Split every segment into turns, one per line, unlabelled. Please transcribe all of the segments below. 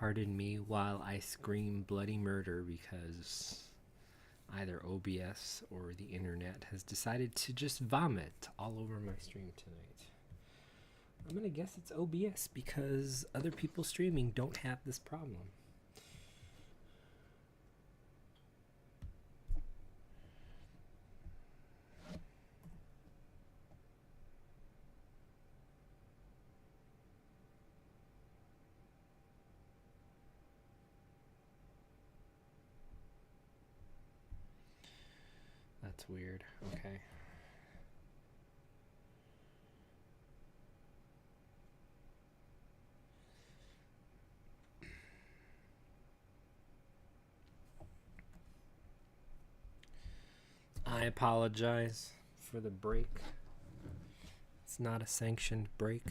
Pardon me while I scream bloody murder because either OBS or the internet has decided to just vomit all over my stream tonight. I'm gonna guess it's OBS because other people streaming don't have this problem. That's weird. Okay. I apologize for the break. It's not a sanctioned break.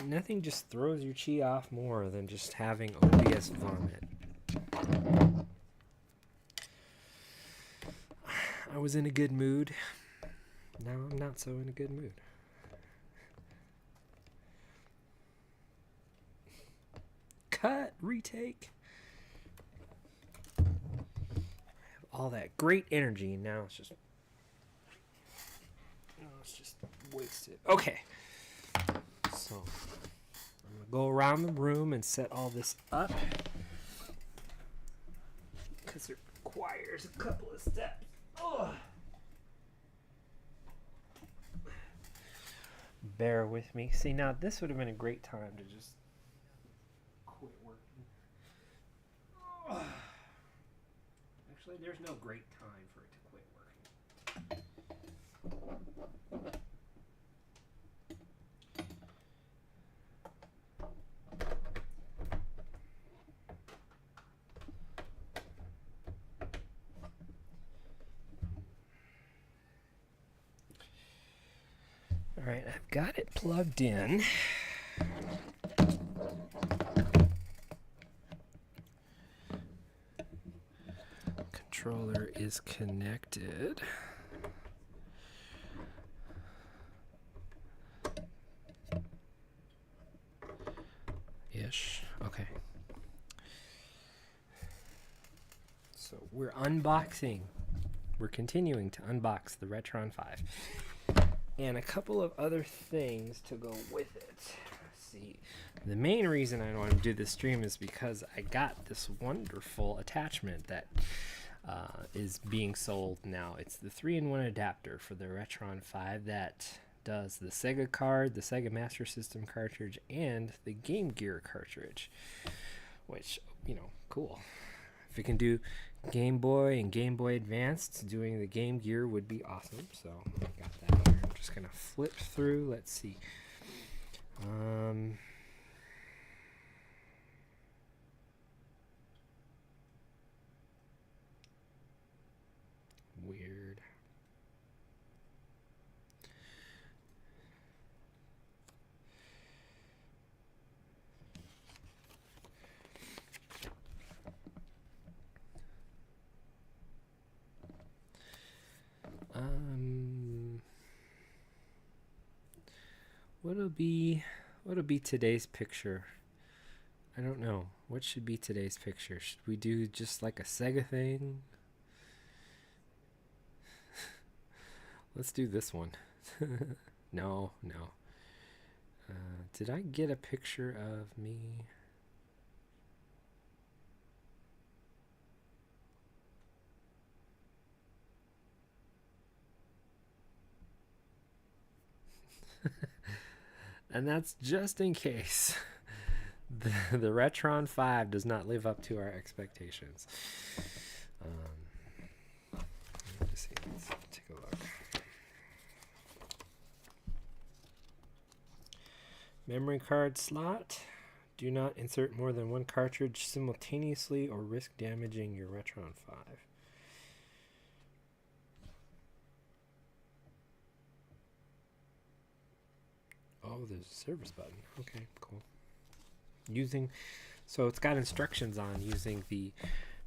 Nothing just throws your chi off more than just having OBS vomit. I was in a good mood. Now I'm not so in a good mood. Cut, retake. I have all that great energy, and now it's just wasted. Okay. So I'm gonna go around the room and set all this up because it requires a couple of steps. Ugh. Bear with me. See, now this would have been a great time to just quit working. Ugh. Actually, there's no great time for it to quit working. Alright, I've got it plugged in. Controller is connected. Ish. Okay. So we're unboxing. We're continuing to unbox the Retron 5. And a couple of other things to go with it. Let's see. The main reason I want to do this stream is because I got this wonderful attachment that is being sold now. It's the 3-in-1 adapter for the Retron 5 that does the Sega card, the Sega Master System cartridge, and the Game Gear cartridge. Which, you know, cool. If it can do Game Boy and Game Boy Advanced, doing the Game Gear would be awesome. So I got that here. I'm just gonna flip through. Let's see. Weird. What'll be today's picture? I don't know. What should be today's picture? Should we do just like a Sega thing? Let's do this one. No. Did I get a picture of me? And that's just in case the Retron 5 does not live up to our expectations. Let me see. Let's take a look. Memory card slot. Do not insert more than one cartridge simultaneously or risk damaging your Retron 5. Oh, there's a service button. Okay, cool. So it's got instructions on using the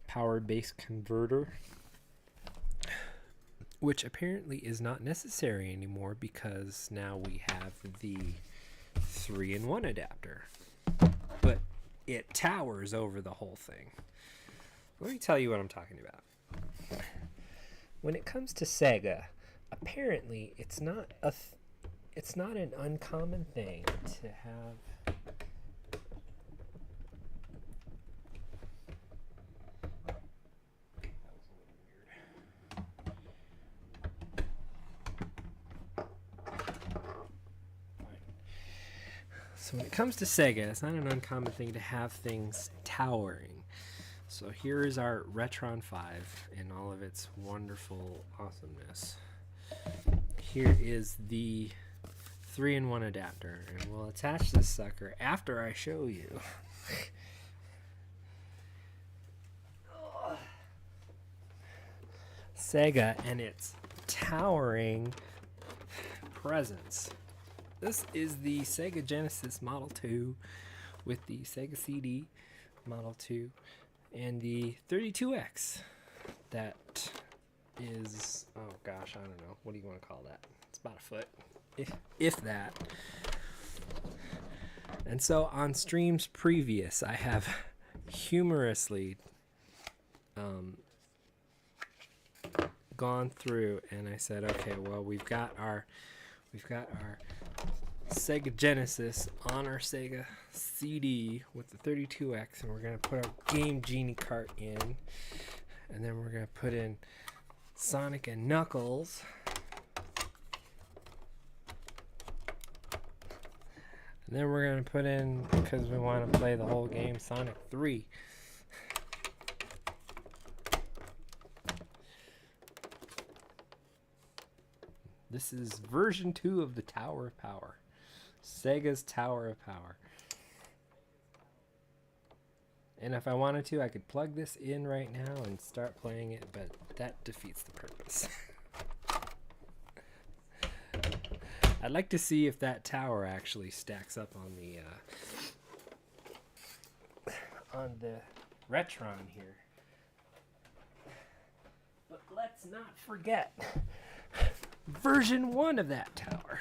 power base converter which apparently is not necessary anymore because now we have the 3-in-1 adapter. But it towers over the whole thing. Let me tell you what I'm talking about. When it comes to Sega, apparently it's not an uncommon thing to have So when it comes to Sega, it's not an uncommon thing to have things towering. So here is our Retron 5 in all of its wonderful awesomeness. Here is the 3-in-1 adapter, and we'll attach this sucker after I show you. Sega and its towering presence. This is the Sega Genesis Model 2 with the Sega CD Model 2 and the 32X. That is, oh gosh, I don't know. What do you want to call that? It's about a foot, if that. And so on streams previous, I have humorously gone through and I said, okay, well, we've got our Sega Genesis on our Sega CD with the 32X, and we're going to put our Game Genie cart in, and then we're going to put in Sonic and Knuckles, and then we're going to put in, because we want to play the whole game, Sonic 3. This is version 2 of the Tower of Power. Sega's Tower of Power. And if I wanted to, I could plug this in right now and start playing it, but that defeats the purpose. I'd like to see if that tower actually stacks up on the Retron here. But let's not forget version 1 of that tower.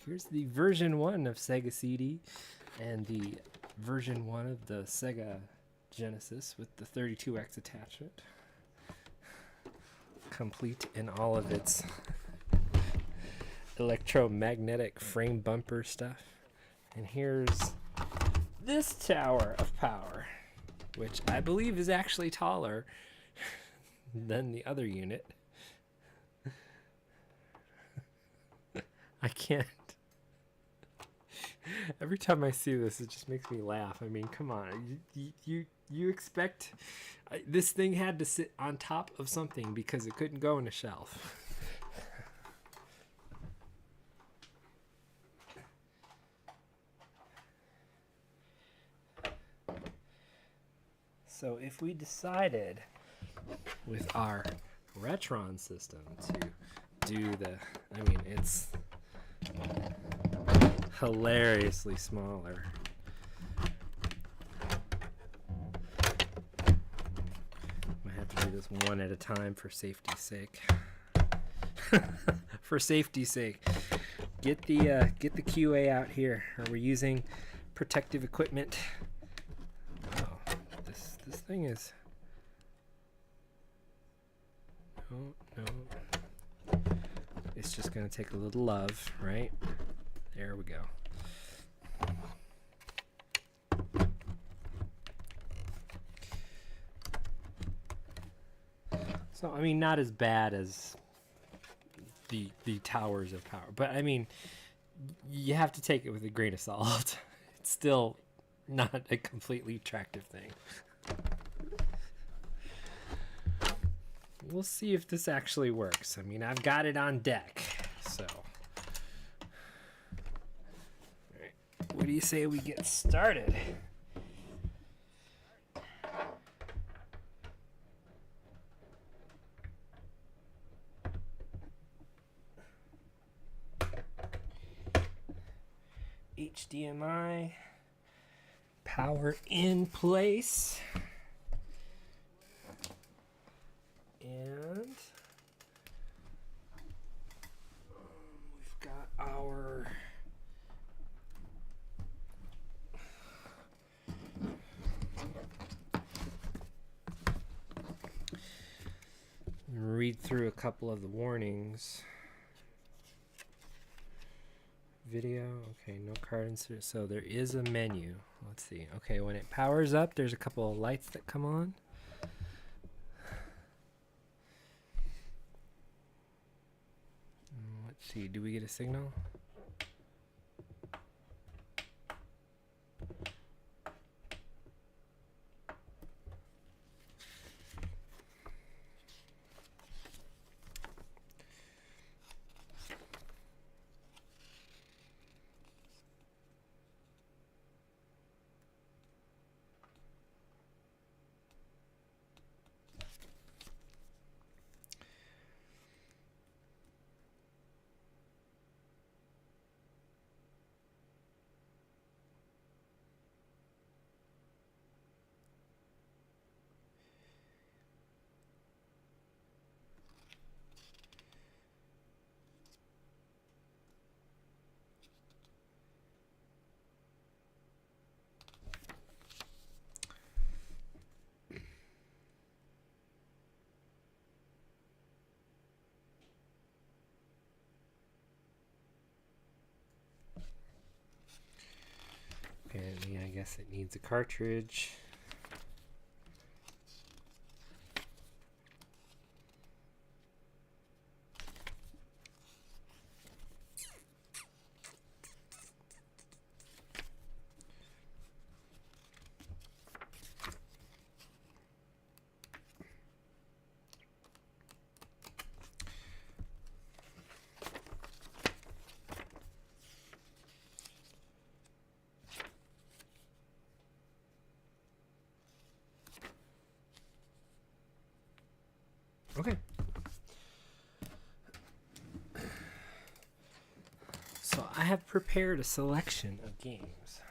Here's the version 1 of Sega CD and the version 1 of the Sega Genesis with the 32X attachment. Complete in all of its electromagnetic frame bumper stuff. And here's this Tower of Power, which I believe is actually taller than the other unit. I can't. Every time I see this, it just makes me laugh. I mean, come on. You expect... this thing had to sit on top of something because it couldn't go in a shelf. So if we decided with our Retron system to do the... I mean, it's hilariously smaller. I have to do this one at a time for safety's sake. For safety's sake, get the QA out here. Are we using protective equipment? Oh, this thing is. No. It's just gonna take a little love, right? There we go. So, I mean, not as bad as the Towers of Power, but I mean, you have to take it with a grain of salt. It's still not a completely attractive thing. We'll see if this actually works. I mean, I've got it on deck, so. All right. What do you say we get started? HDMI, power in place. And through a couple of the warnings. Video, okay, no card insert. So there is a menu. Let's see. Okay, when it powers up, there's a couple of lights that come on. Let's see, do we get a signal? Okay, I guess it needs a cartridge. Okay. So I have prepared a selection of games.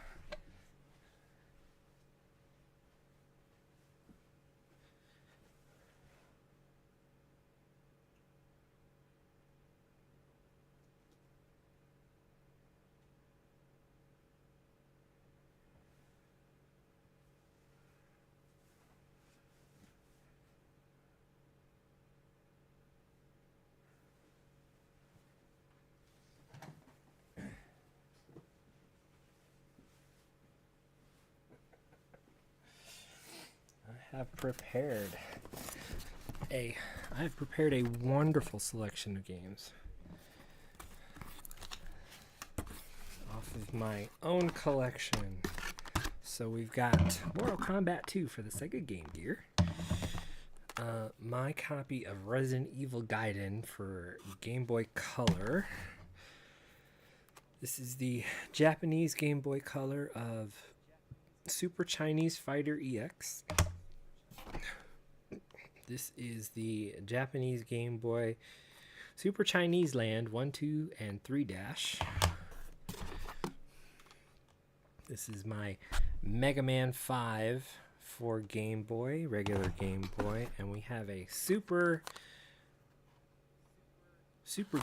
I've prepared a wonderful selection of games off of my own collection. So we've got Mortal Kombat 2 for the Sega Game Gear, my copy of Resident Evil Gaiden for Game Boy Color. This is the Japanese Game Boy Color of Super Chinese Fighter EX. This is the Japanese Game Boy Super Chinese Land 1, 2, and 3 Dash. This is my Mega Man 5 for Game Boy, regular Game Boy, and we have a Super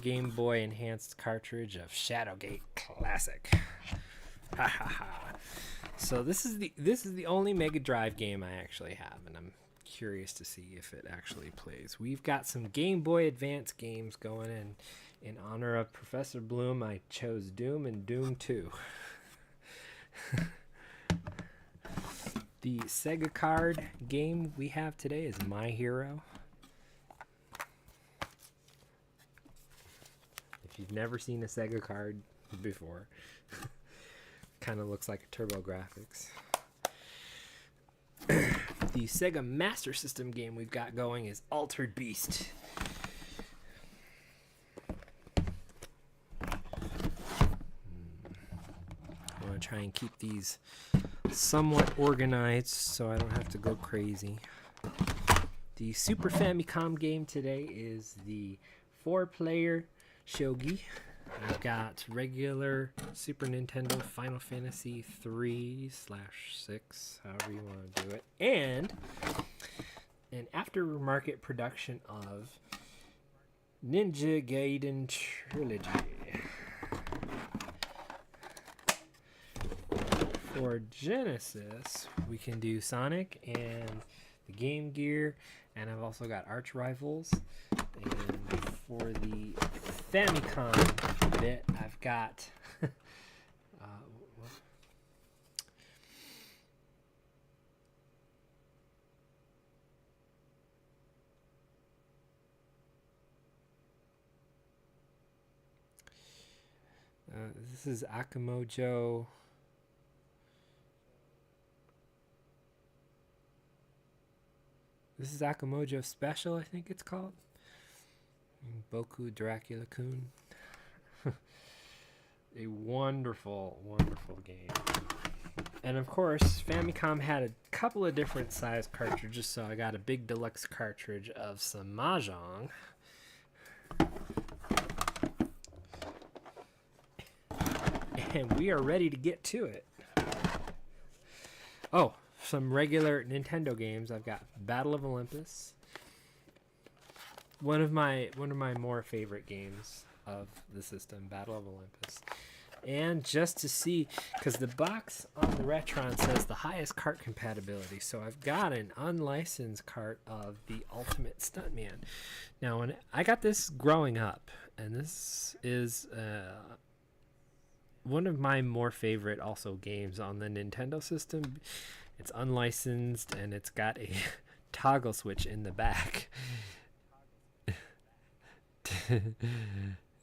Game Boy enhanced cartridge of Shadowgate Classic. Ha ha ha. So this is the only Mega Drive game I actually have, and I'm curious to see if it actually plays. We've got some Game Boy Advance games going in honor of Professor Bloom. I chose Doom and Doom 2. The Sega card game we have today is My Hero. If you've never seen a Sega card before, kind of looks like a TurboGrafx. The Sega Master System game we've got going is Altered Beast. I want to try and keep these somewhat organized so I don't have to go crazy. The Super Famicom game today is the 4-player Shogi. I've got regular Super Nintendo Final Fantasy 3/6, however you want to do it, and an aftermarket production of Ninja Gaiden Trilogy. For Genesis, we can do Sonic and the Game Gear, and I've also got Arch Rivals And for the Famicom bit, I've got this is Akamojo. This is Akamojo Special, I think it's called. Boku Dracula-kun. A wonderful, wonderful game. And of course, Famicom had a couple of different size cartridges, so I got a big deluxe cartridge of some Mahjong. And we are ready to get to it. Oh, some regular Nintendo games. I've got Battle of Olympus. One of my more favorite games of the system, Battle of Olympus. And just to see, because the box on the Retron says the highest cart compatibility, so I've got an unlicensed cart of the Ultimate Stuntman. Now, when I got this growing up, and this is one of my more favorite also games on the Nintendo system. It's unlicensed and it's got a toggle switch in the back.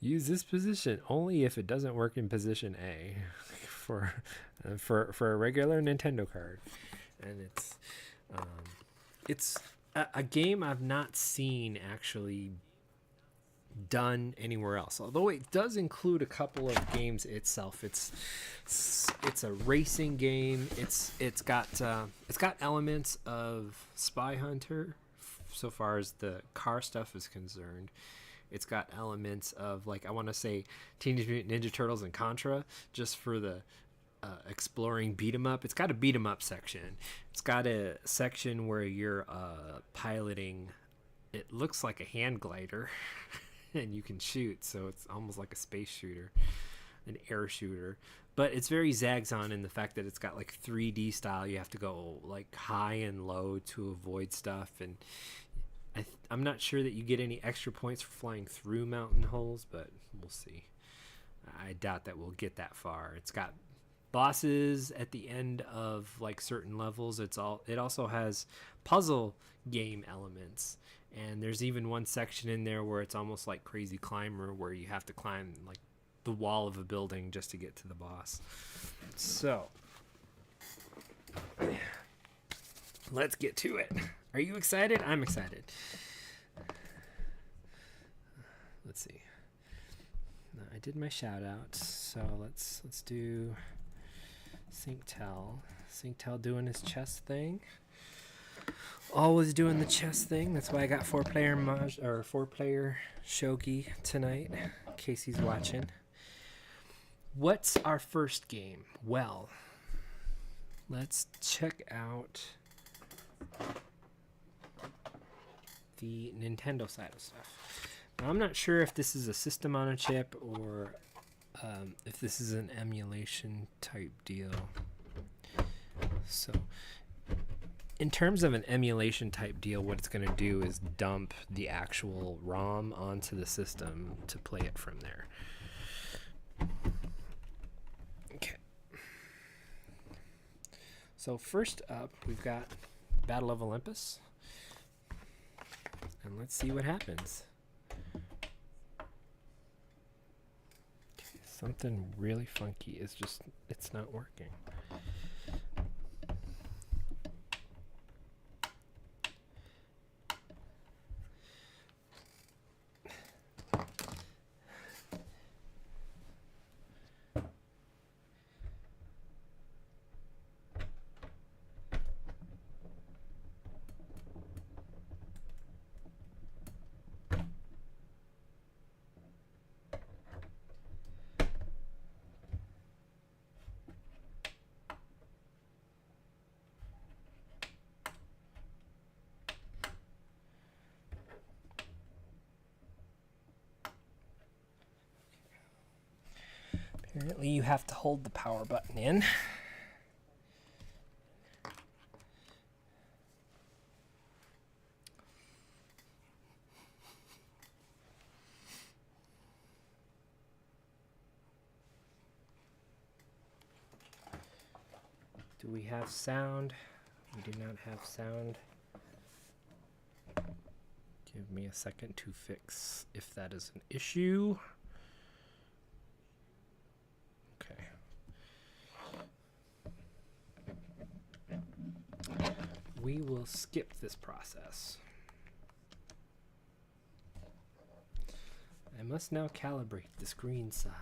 Use this position only if it doesn't work in position A for a regular Nintendo card. And it's a game I've not seen actually done anywhere else, although it does include a couple of games itself. It's a racing game. It's got elements of Spy Hunter so far as the car stuff is concerned. It's got elements of, like, I want to say Teenage Mutant Ninja Turtles and Contra, just for the exploring beat 'em up. It's got a beat 'em up section. It's got a section where you're piloting, it looks like a hand glider and you can shoot, so it's almost like a space shooter, an air shooter, but it's very Zaxxon in the fact that it's got like 3D style. You have to go like high and low to avoid stuff, and I'm not sure that you get any extra points for flying through mountain holes, but we'll see. I doubt that we'll get that far. It's got bosses at the end of like certain levels. It also has puzzle game elements, and there's even one section in there where it's almost like Crazy Climber, where you have to climb like the wall of a building just to get to the boss. So let's get to it. Are you excited? I'm excited. Let's see. I did my shout out, so let's do Synctel doing his chess thing. Always doing the chess thing. That's why I got 4-player shogi tonight, in case he's watching. What's our first game? Well, let's check out the Nintendo side of stuff. Now, I'm not sure if this is a system on a chip or if this is an emulation type deal. So in terms of an emulation type deal, what it's going to do is dump the actual ROM onto the system to play it from there. Okay. So first up, we've got Battle of Olympus. And let's see what happens. Okay, something really funky is just, it's not working. Apparently you have to hold the power button in. Do we have sound? We do not have sound. Give me a second to fix if that is an issue. Okay. We will skip this process. I must now calibrate the screen size.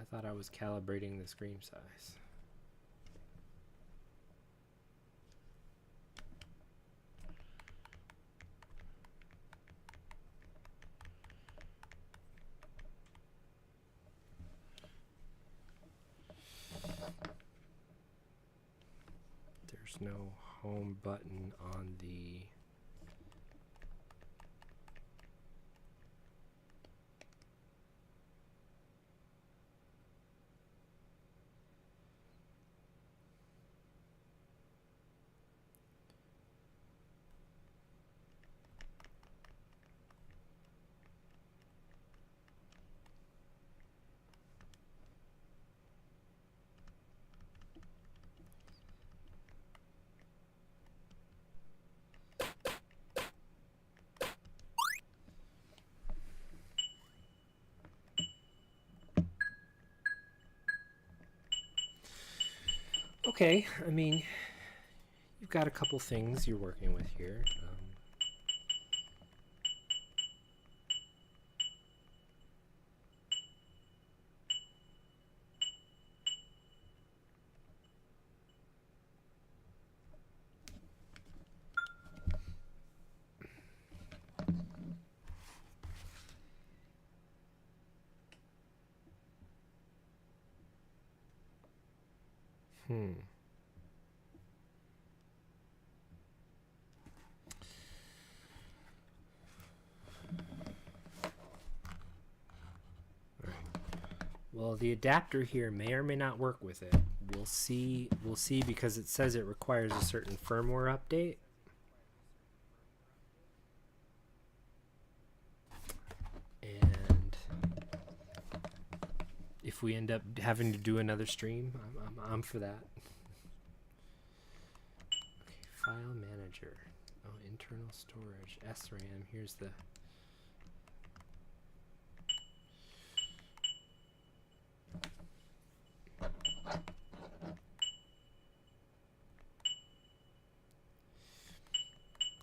I thought I was calibrating the screen size. There's no home button on the Okay, I mean, you've got a couple things you're working with here. Well, the adapter here may or may not work with it. We'll see because it says it requires a certain firmware update. And if we end up having to do another stream, I'm for that. Okay, file manager. Oh, internal storage, SRAM. Here's the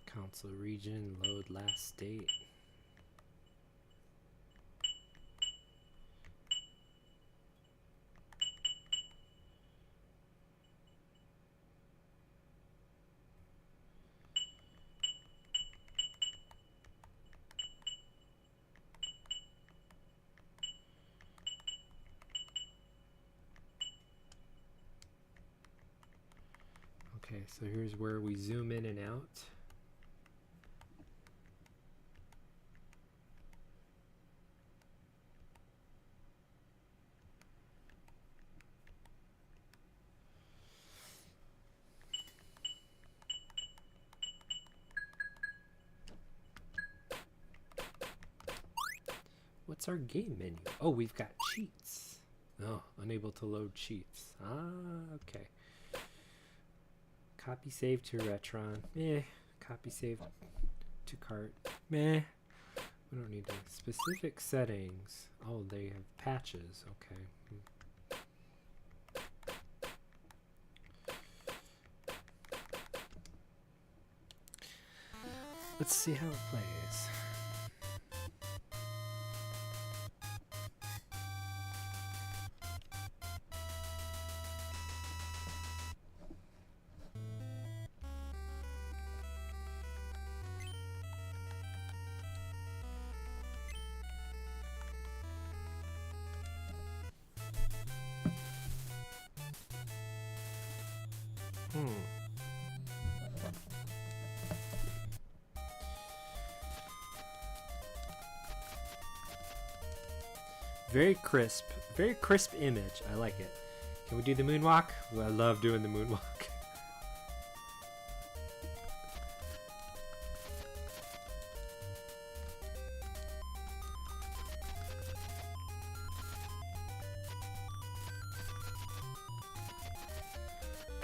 console region, load last state. Okay, so here's where we zoom in and out. What's our game menu? Oh, we've got cheats. Oh, unable to load cheats. Ah, okay. Copy save to Retron. Meh. Copy save to cart. Meh. We don't need to. Specific settings. Oh, they have patches. Okay. Let's see how it plays. Very crisp image. I like it. Can we do the moonwalk? Well, I love doing the moonwalk.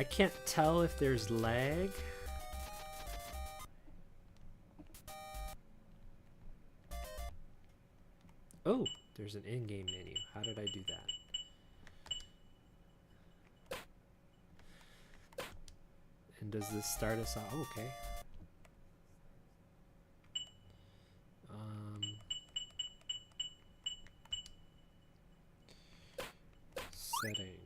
I can't tell if there's lag. Oh, there's an in-game menu. How did I do that? And does this start us off? Oh, okay. Settings.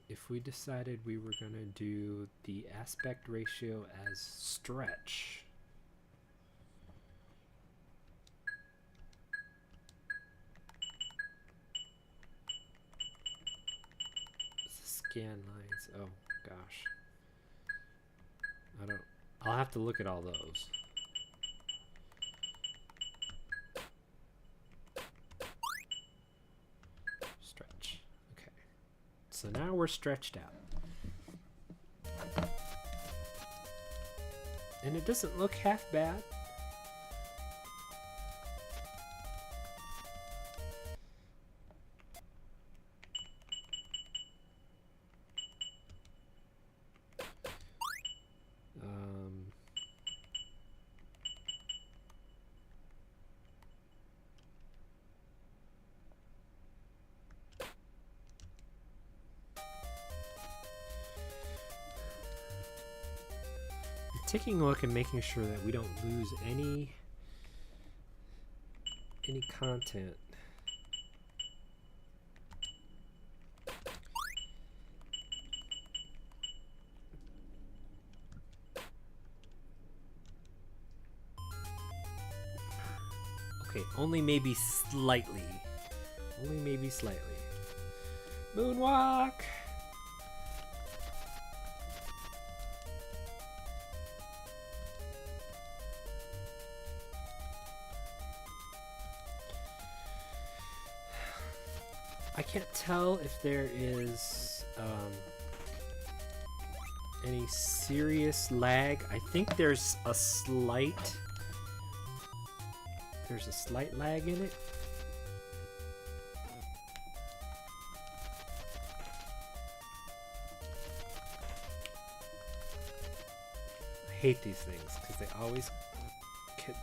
If we decided we were going to do the aspect ratio as stretch, scan lines. Oh gosh, I'll have to look at all those. Stretch. Okay, so now we're stretched out, and it doesn't look half bad. Taking a look and making sure that we don't lose any content. Okay, only maybe slightly. Only maybe slightly. Moonwalk! I can't tell if there is any serious lag. I think there's a slight lag in it. I hate these things because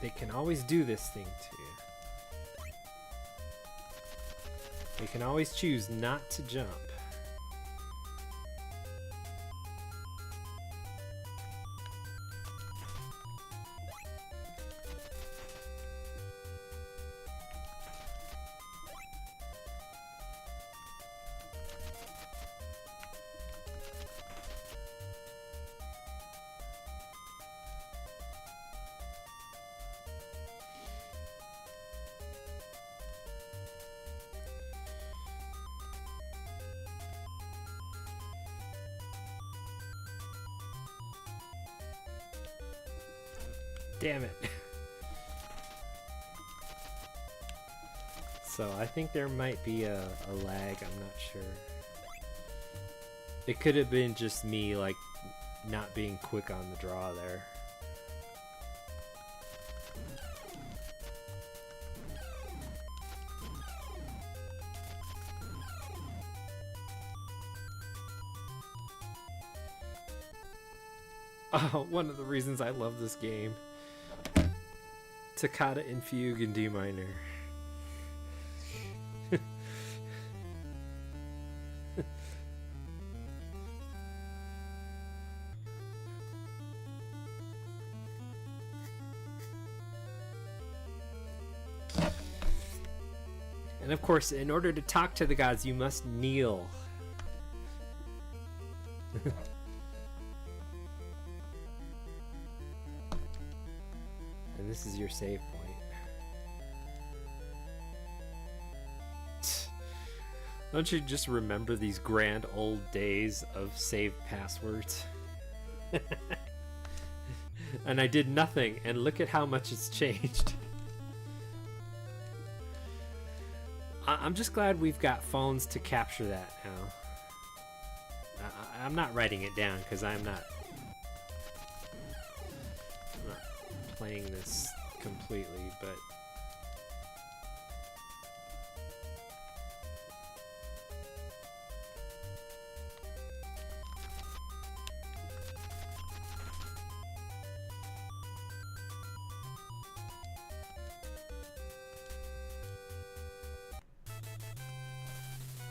they can always do this thing to you. They can always choose not to jump. Damn it. So I think there might be a lag, I'm not sure. It could have been just me like not being quick on the draw there. Oh, one of the reasons I love this game. Toccata in Fugue in D minor. And of course, in order to talk to the gods, you must kneel. And this is your save point. Don't you just remember these grand old days of save passwords? And I did nothing, and look at how much it's changed. I'm just glad we've got phones to capture that now. I'm not writing it down because I'm not playing this completely, but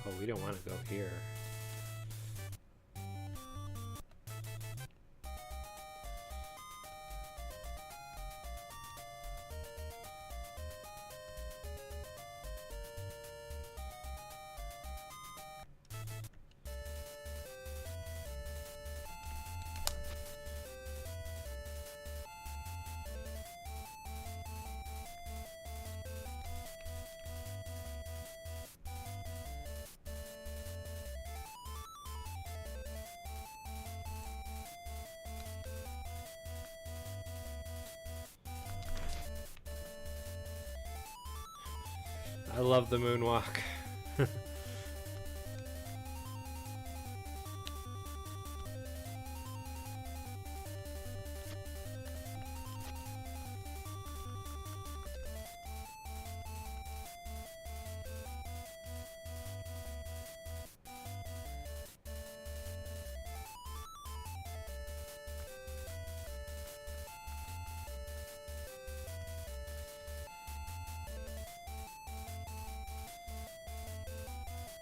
Oh, we don't want to go here. I love the moonwalk.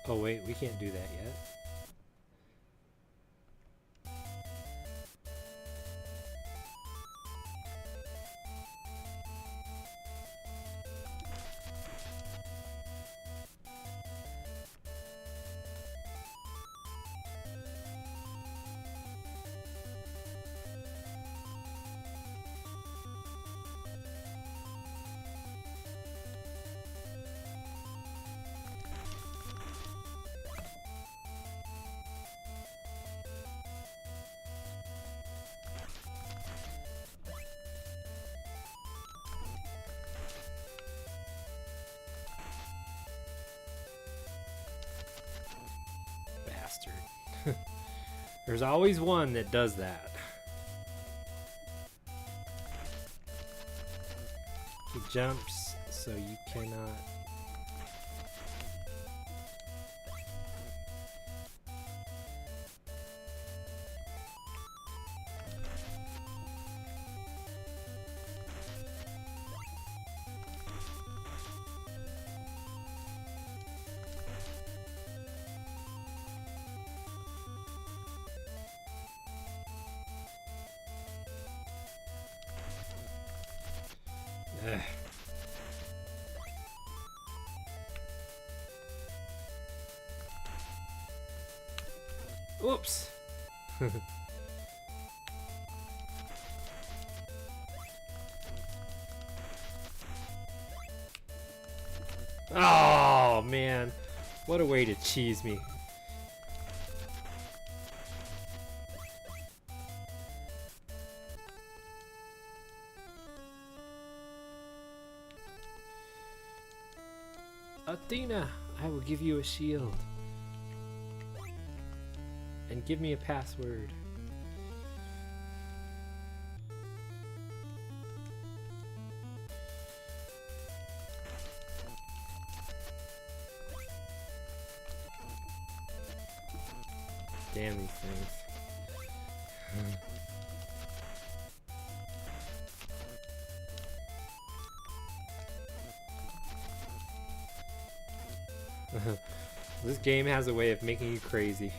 Oh wait, we can't do that yet. Bastard. There's always one that does that. He jumps so you cannot. Ugh. Oops. Oh man, what a way to cheese me. Athena, I will give you a shield. And give me a password. Damn these things. This game has a way of making you crazy.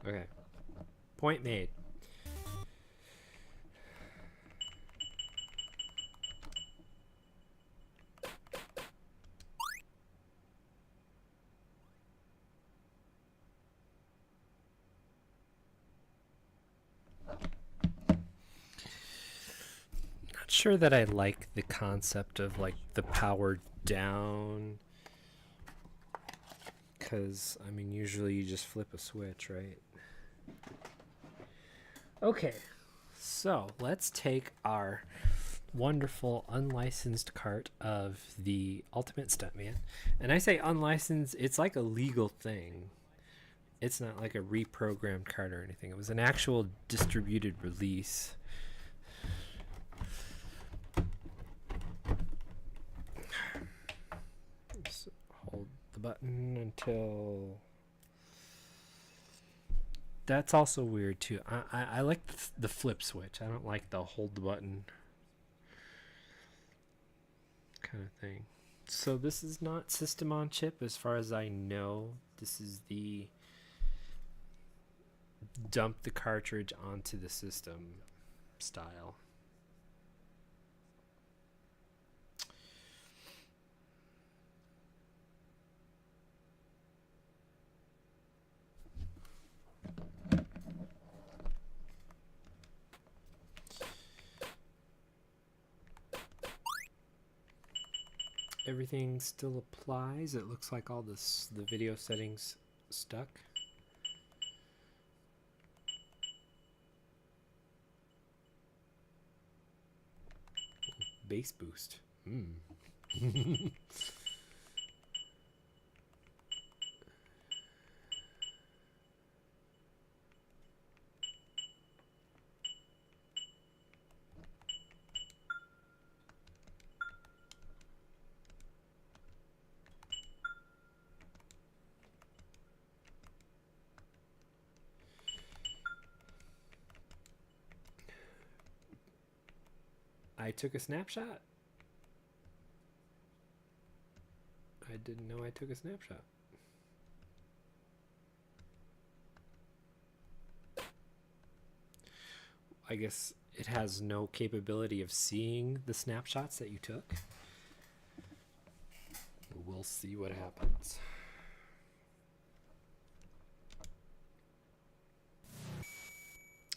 Okay. Point made. Not sure that I like the concept of like the power down. Because, I mean, usually you just flip a switch, right? Okay, so let's take our wonderful unlicensed cart of the Ultimate Stuntman. And I say unlicensed, it's like a legal thing. It's not like a reprogrammed cart or anything. It was an actual distributed release. Just hold the button until That's also weird too. I like the flip switch. I don't like the hold the button kind of thing. So this is not system on chip as far as I know. This is the dump the cartridge onto the system style. Everything still applies. It looks like all the video settings stuck. Bass boost. I took a snapshot. I didn't know I took a snapshot. I guess it has no capability of seeing the snapshots that you took. We'll see what happens.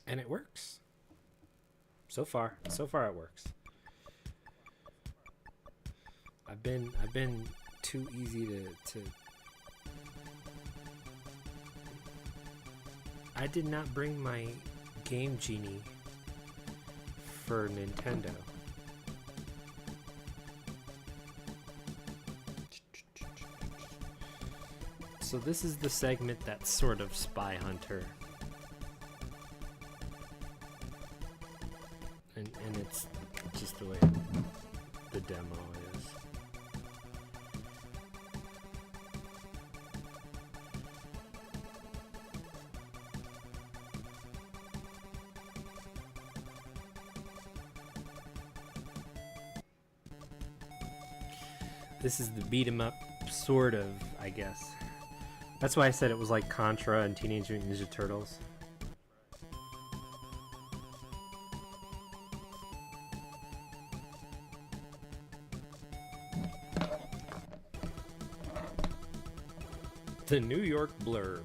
And it works. So far it works. I've been too easy to I did not bring my Game Genie for Nintendo. So this is the segment that's sort of Spy Hunter. And it's just the way the demo is. This is the beat 'em up, sort of, I guess. That's why I said it was like Contra and Teenage Mutant Ninja Turtles. The New York Blurb.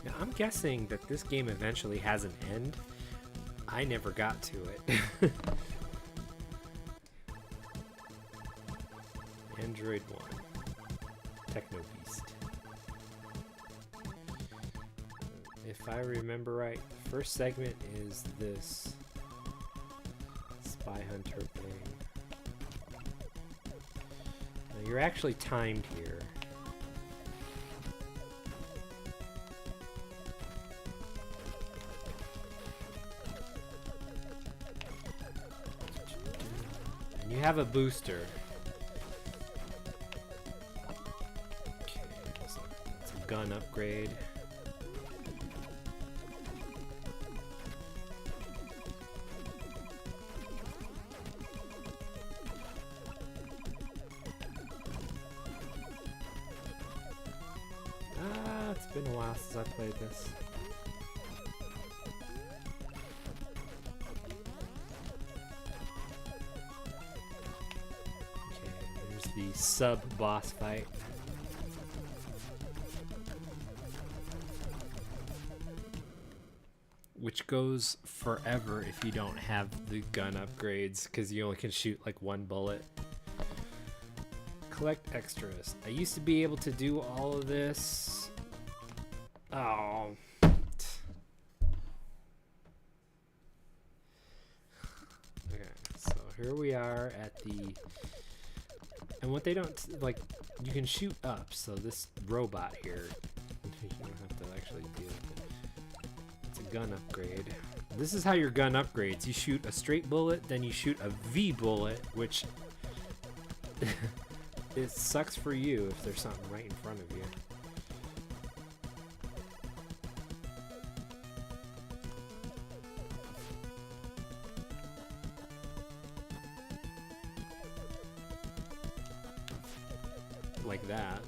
Now I'm guessing that this game eventually has an end. I never got to it. Android 1. Techno Beast. If I remember right, the first segment is this Spy Hunter thing. Now you're actually timed here. And you have a booster. Okay, so it's a gun upgrade. It's been a while since I played this. Okay, there's the sub-boss fight. Which goes forever if you don't have the gun upgrades, because you only can shoot like one bullet. Collect extras. I used to be able to do all of this. Oh. Okay, so here we are at the... And what they don't... Like, you can shoot up, so this robot here... You don't have to actually deal with it. It's a gun upgrade. This is how your gun upgrades. You shoot a straight bullet, then you shoot a V bullet, which it sucks for you if there's something right in front of you. Like that.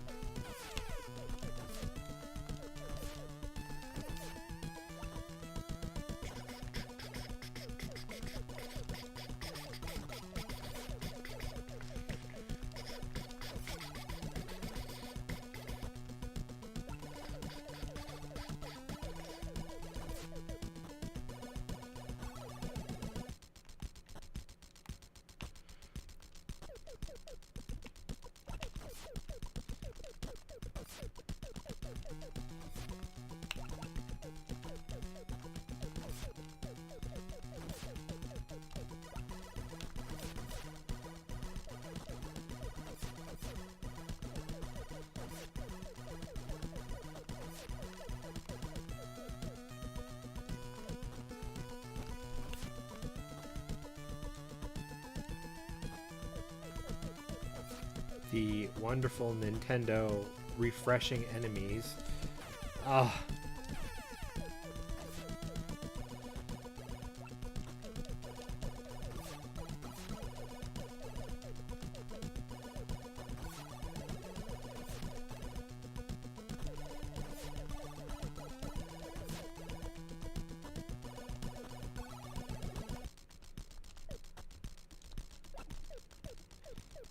The wonderful Nintendo refreshing enemies. Ah.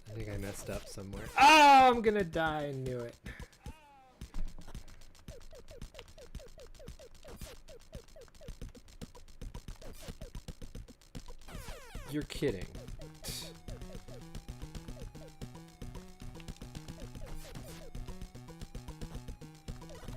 I think I messed up somewhere. Oh, I'm gonna die. I knew it. You're kidding.